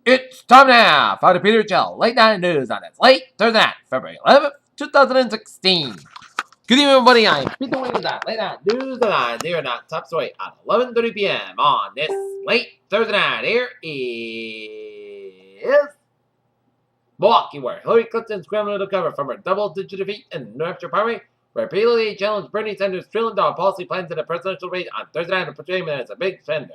It's time now for the Peter Chill Late Night News on its late Thursday night, February 11th, 2016. Good evening, everybody. I'm Peter Wiggins at Late Night News, and I'm here at Top Story at 11:30 p.m. on this late Thursday night. Here is Milwaukee, where Hillary Clinton scrambled to recover from her double-digit defeat in New Hampshire primary, repeatedly challenged Bernie Sanders' trillion-dollar policy plans in a presidential race on Thursday night and portrayed him as a big spender.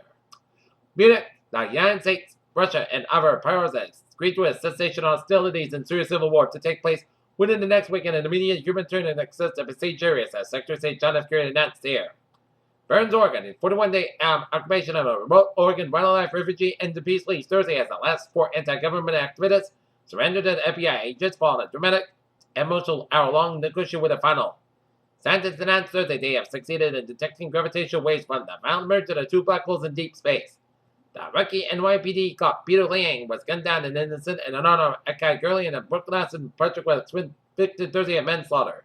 Munich, the United States, Russia, and other powers agreed to a cessation of hostilities and Syrian civil war to take place within the next weekend in immediate humanitarian access to besieged areas, as Secretary of State John F. Kerry announced here. Burns, Oregon, in 41-day occupation of a remote Oregon wildlife refugee ended peacefully Thursday as the last four anti-government activists surrendered to the FBI agents following a dramatic, emotional, hour-long negotiation with a final. Scientists announced Thursday they have succeeded in detecting gravitational waves from the violent merge of the two black holes in deep space. The rookie NYPD cop Peter Liang was gunned down and innocent in honor of Akai Gurley and a Brooklyn Austin project was convicted Thursday of manslaughter.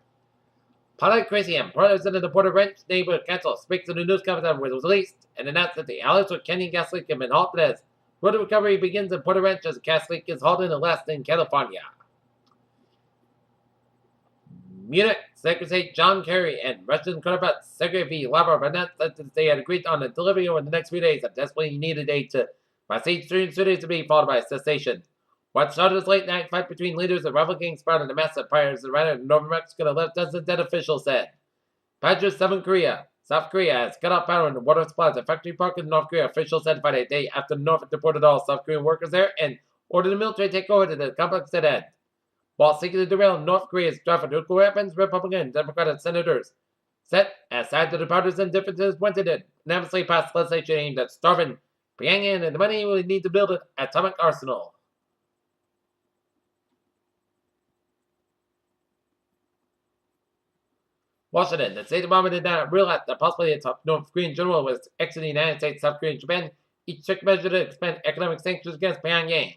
Pilot Crazy and president of the Porter Ranch neighborhood council speaks to the news conference that was released and announced that the outlets for Canyon gas leak have been halted as road recovery begins in Porter Ranch as the gas leak is halted in last in California. Munich, Secretary of State John Kerry and Russian counterpart Sergei V. Lavrov announced that they had agreed on a delivery over the next few days of desperately needed aid to besieged Syrian cities to be followed by a cessation. What started as late night fight between leaders of rival gangs sprouted a massive fires around in northern Mexico, the left dozen dead officials said. Padres, South Korea has cut off power and water supplies at factory park in North Korea. Officials said Friday, a day after North deported all South Korean workers there and ordered the military to take over to the complex dead end. While seeking to derail North Korea's draft for nuclear weapons, Republican and Democratic senators set aside the partisan differences wanted it unanimously passed legislation aimed at starving Pyongyang and the money we need to build an atomic arsenal. Washington, the State Department did not realize the possibility that North Korean general was exiting the United States, South Korea, and Japan, each took measure to expand economic sanctions against Pyongyang.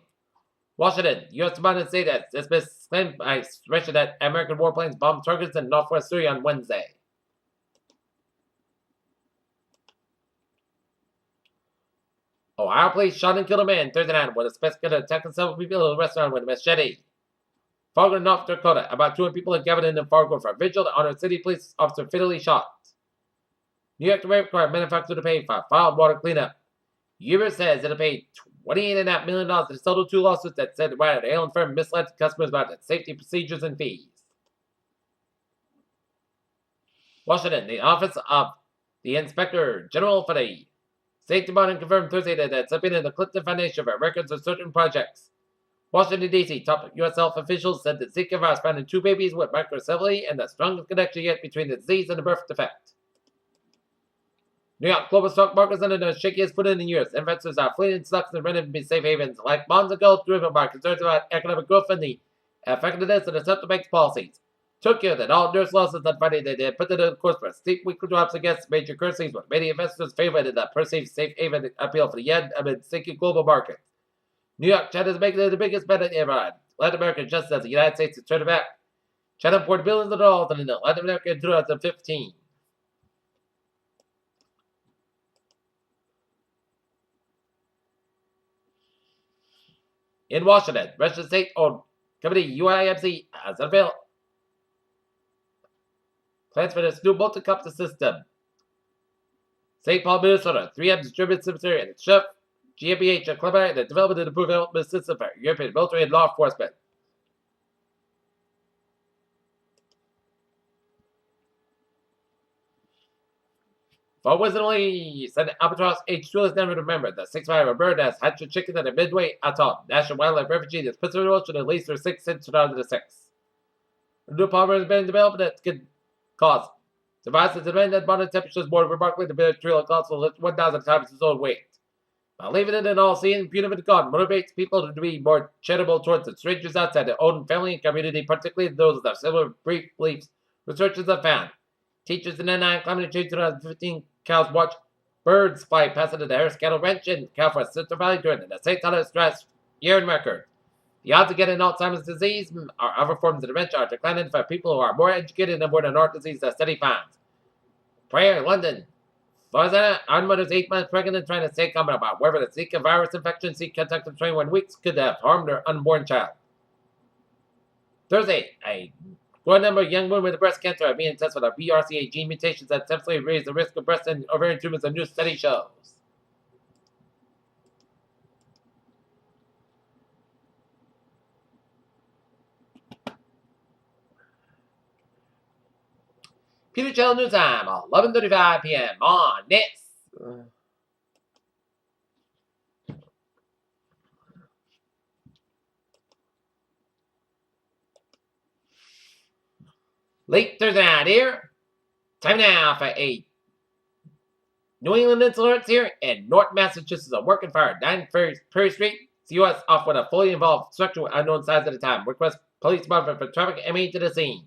Washington, U.S. Department State has dismissed claims by Russia that American warplanes bombed targets in northwest Syria on Wednesday. Ohio police shot and killed a man Thursday night with a suspect attacking several people in a restaurant with a machete. Fargo, North Dakota, about 200 people had gathered in Fargo for a vigil to honor city police officer fatally shot. New York required manufacturer to pay for filed water cleanup. Uber says it'll pay $28.5 million to settle two lawsuits that said the Allen firm misled customers about its safety procedures and fees. Washington, the Office of the Inspector General for the State Department confirmed Thursday that it subpoenaed the Clinton Foundation for records of certain projects. Washington, D.C. top U.S. health officials said that Zika virus found in two babies with microcephaly and the strongest connection yet between the disease and the birth defect. New York global stock markets under the shakiest footing in years. Investors are fleeing stocks and renting safe havens like bonds and gold, driven by concerns about economic growth and the effectiveness of the central bank's policies. Tokyo, that all nurse losses on Friday they did put it in course for steep weekly drops against major currencies, with many investors favored in the perceived safe haven appeal for the yen amid sinking global markets. New York, China is making it the biggest bet ever. Latin America, just as the United States is turning back. China poured billions of dollars into Latin America in 2015. In Washington, Russian state-owned company UIMC has unveiled plans for this new multi-copter system. St. Paul, Minnesota, 3M distributed subsidiary and Chef GmbH are collaborating in the development of the development system for European military and law enforcement. For originally said Albatross H2 is never remembered. The 6-5 bird has hatched a chicken at a Midway Atoll National Wildlife Refuge in the Pacific Ocean at least for 6 since 2006. A new polymer has been developed that can cause devices to demand that body temperatures more remarkably the material costs will lift 1,000 times its own weight. By leaving it in all seeing, punitive God motivates people to be more charitable towards the strangers outside their own family and community, particularly those with similar beliefs. Researchers have found. Teachers in NI Climate Change 2015 cows watch birds fly past into the Harris Cattle Ranch in California Central Valley during the St. Thomas stress year in record. The odds of getting Alzheimer's disease or other forms of dementia are declining for people who are more educated and more than heart disease, the study finds. Prayer, London. Florida, unmother is 8 months pregnant and trying to stay calm about whether the Zika virus infection she conducted 21 weeks could have harmed her unborn child. Thursday, a growing number of young women with breast cancer are being tested with BRCA gene mutations that substantially raise the risk of breast and ovarian tumors, a new study shows. Peter Channel News Time, 11:35 p.m. on this. Late Thursday night here. Time now for a New England Insular here in North Massachusetts. A working fire, 9 Prairie Street. COS off with a fully involved structure with unknown size at the time. Request police department for traffic ME to the scene.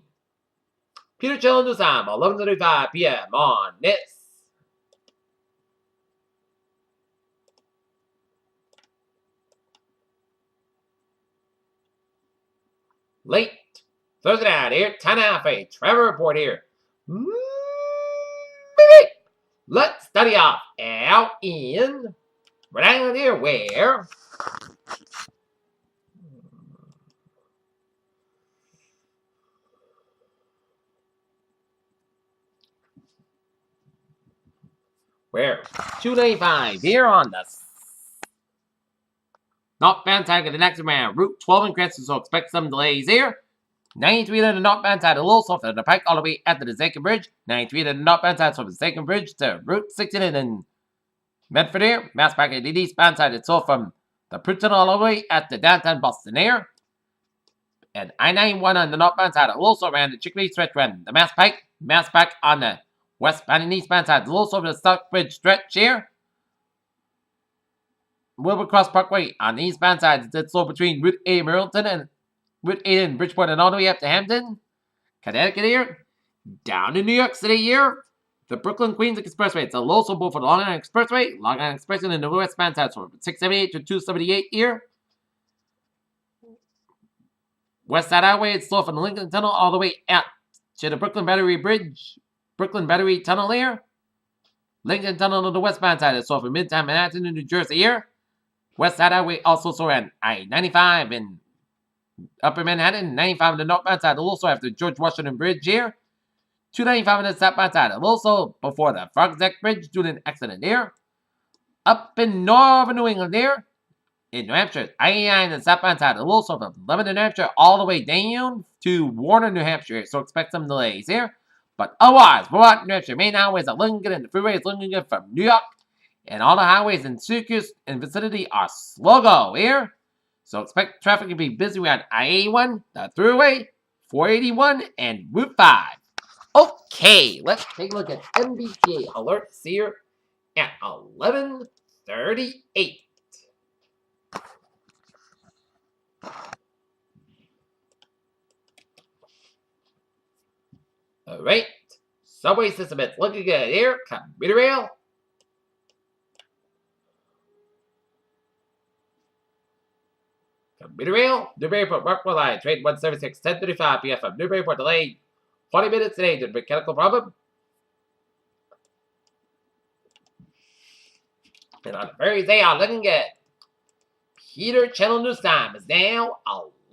Peter Channel News Time, 11:35 p.m. on this. Late Thursday night here. Time now for a travel report here. Let's study off out in Rhode Island here, where 295 here on the northbound side of the next man, Route 12 in Cranston, so expect some delays here. 93 on the northbound side, a little soft on the pike all the way after the second bridge. 93 on the northbound side, so from the second bridge to Route 16 in Medford here. Mass back at the eastbound side, it's all from the Princeton all the way at the downtown Boston here. And I-91 on the northbound side, a little soft around the Chickadee stretch when the Mass back on the westbound and eastbound side, a little soft the Stockbridge stretch here. Wilbur Cross Parkway on the eastbound side, it's slow between Route 8 Merleton and Route 8 in Bridgeport and all the way up to Hampton, Connecticut here. Down in New York City here, the Brooklyn-Queens Expressway. It's a low so both for the Long Island Expressway. Long Island Expressway in the westbound side, so 678 to 278 here. West Side Highway, it's slow from the Lincoln Tunnel all the way out to the Brooklyn Battery Bridge. Brooklyn Battery Tunnel here. Lincoln Tunnel on the westbound side, it's slow from Midtown Manhattan in New Jersey here. West Side Highway also so around I-95 in Upper Manhattan, 95 on the northbound side, also after George Washington Bridge here. 295 on the southbound side, also before the Frog's Neck Bridge due to an accident here. Up in northern New England here, in New Hampshire, I-89 on the southbound side, also from Lebanon, New Hampshire, all the way down to Warner, New Hampshire, so expect some delays here. But otherwise, Vermont, New Hampshire, main highways are looking good and the freeways looking good from New York. And all the highways in Syracuse and vicinity are slow go here. So expect traffic to be busy around I-81, the Thruway, 481, and Route 5. Okay, let's take a look at MBTA alerts here at 11:38. Alright, subway system, it's looking good here. Commuter rail. Newburyport Rockville Line, train 176, 10:35 p.m. from Newburyport, delayed 40 minutes today due to mechanical problem. And on the ferries, they are looking good. Peter Channel News Time is now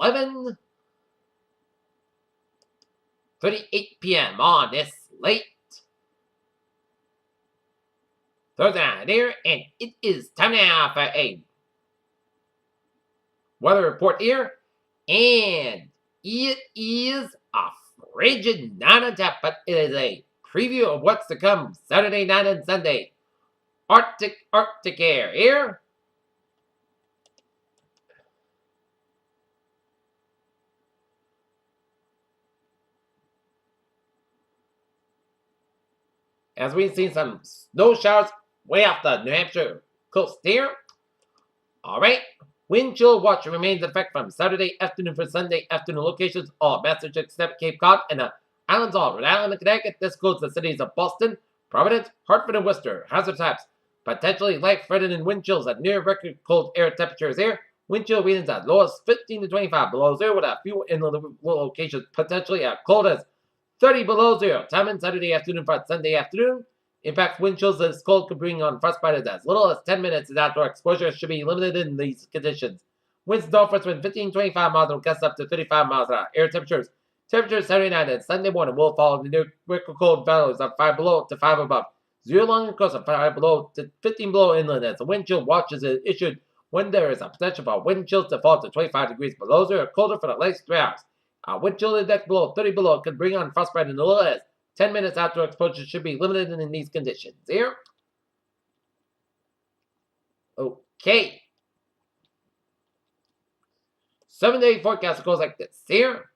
11:38 p.m. on this late Thursday night here, and it is time now for a weather report here, and it is a frigid 9 on tap, but it is a preview of what's to come Saturday night and Sunday. Arctic air here. As we've seen some snow showers way off the New Hampshire coast here. Alright. Wind chill watch remains in effect from Saturday afternoon for Sunday afternoon locations. All Massachusetts except Cape Cod and the islands all Rhode Island and Connecticut. This includes the cities of Boston, Providence, Hartford, and Worcester. Hazard types. Potentially life-threatening wind chills at near record cold air temperatures here. Wind chill readings at low as 15 to 25 below zero with a few in the locations potentially at cold as 30 below zero. Time on Saturday afternoon for Sunday afternoon. In fact, wind chills this cold could bring on frostbite as little as 10 minutes. Outdoor exposure should be limited in these conditions. Winds northwards with 15-25 miles and gusts up to 35 miles an hour. Air temperatures. Temperatures Saturday night and Sunday morning will fall in the record cold values of 5 below to 5 above. 0 along the coast of 5 below to 15 below inland as the wind chill watches is issued when there is a potential for wind chills to fall to 25 degrees below zero or colder for the next 3 hours. Wind chill index below 30 below could bring on frostbite in the little as 10 minutes outdoor exposure should be limited in these conditions. Here. Okay. 7-day forecast goes like this. Here.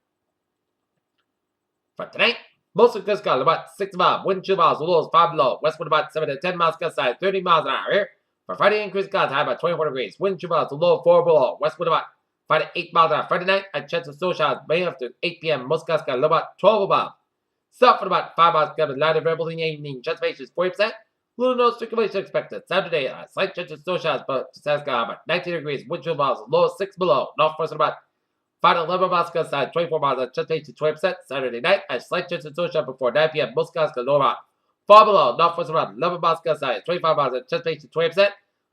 For tonight, most of Cusco about 6 miles. Wind chill miles, low as 5 below. Westward about 7 to 10 miles gust side, 30 miles an hour. Here. For Friday, increased gusts high about 24 degrees. Wind chill miles, low 4 below. Westward about 5 to 8 miles an hour. Friday night, a chance of snow showers may after 8 p.m. Most gusts low about 12 above. South for about 5 miles covered. Light and variable in the evening. Chance of 40%. Little no circulation expected. Saturday, a slight chance of snow showers, but Saskatchewan about 19 degrees. Wind chill miles, low 6 below. North force about 5 to 11 miles gust side, 24 miles at chance of 20%. Saturday night, a slight chance of snow showers before 9 p.m. Most gusts low about 4 below. North force about 11 miles gust side, 25 miles at chance of 20%.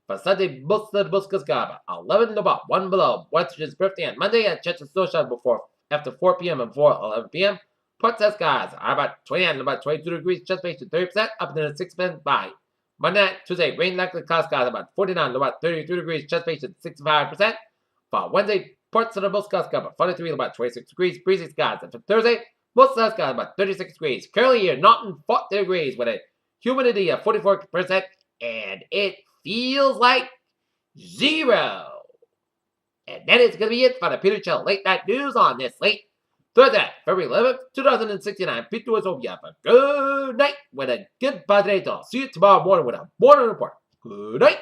For Sunday, most of the Buscas got 11 to about 1 below. Wednesday's birthday on Monday, a chance of snow showers before after 4 p.m. and 11 p.m. Port test skies are about 29 and about 22 degrees, chance of 30%, up to 6% by. Monday night, Tuesday, rain likely cloud skies about 49 to about 33 degrees, chance of 65%. For Wednesday, Port Center skies about 43 to about 26 degrees, breezy skies. And for Thursday, most skies about 36 degrees. Currently here, Norton 40 degrees with a humidity of 44%, and it feels like 0. And that is going to be it for the Peter Chill Late Night News on this late Thursday, February 11th, 2069. Peter was over. Have a good night with a good Padre. I'll see you tomorrow morning with a morning report. Good night.